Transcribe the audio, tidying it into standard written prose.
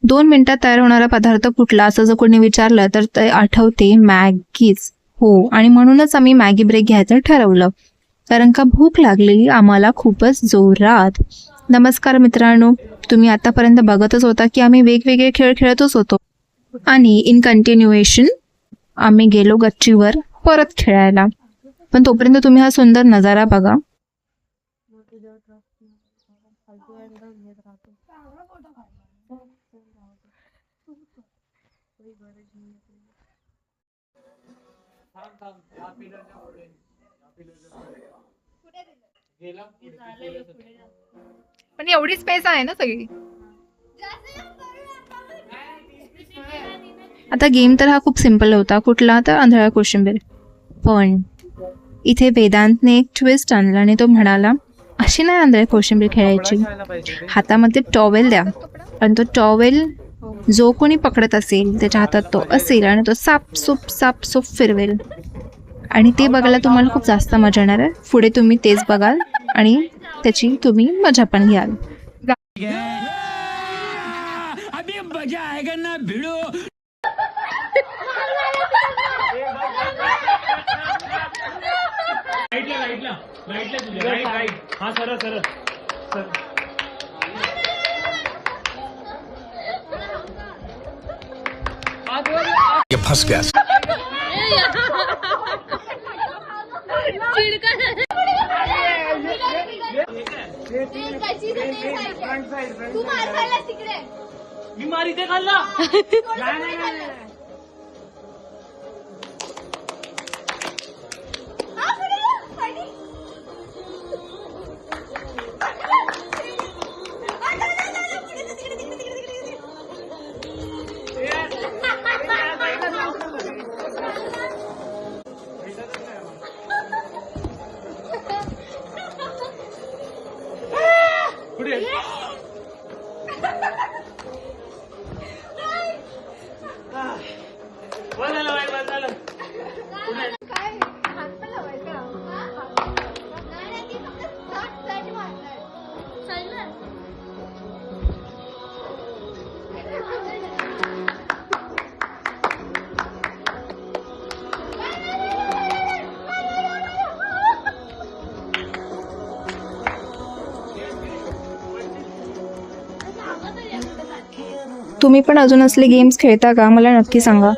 2 मिनिटात तयार होणारा पदार्थ कुठला असं जर कोणी विचारलं तर ते आठवते मॅगीच. हो, आणि म्हणूनच आम्ही मॅगी ब्रेक घ्यायचं ठरवलं, कारण का भूक लागलेली आम्हाला खूपच जोरात. नमस्कार मित्रांनो, तुम्ही आतापर्यंत बघतच होता की आम्ही वेगवेगळे खेळ खेळतच होतो आणि इन कंटिन्युएशन आम्ही गेलो गच्चीवर परत खेळायला. पण तोपर्यंत तुम्ही हा सुंदर नजारा बघा. पण एवढीच पैसा आहे ना सगळी. आता गेम तर हा खूप सिम्पल होता, कुठला तर आंधळा कोशिंबीर. पण इथे वेदांतने एक ट्विस्ट आणला आणि तो म्हणाला, अशी नाही आंधळा कोशिंबीर खेळायची, हातामध्ये टॉवेल द्या आणि तो टॉवेल जो कोणी पकडत असेल त्याच्या हातात तो असेल आणि तो साप फिरवेल आणि ते बघायला तुम्हाला खूप जास्त मजा येणार आहे. पुढे तुम्ही तेच बघाल आणि त्याची तुम्ही मजा पण घ्याल. ये फंस गया. तू मार खाल्ला तिकडे. मी मार इथे खाल्ला. तुम्ही पण अजून असले गेम्स खेळता का, मला नक्की सांगा.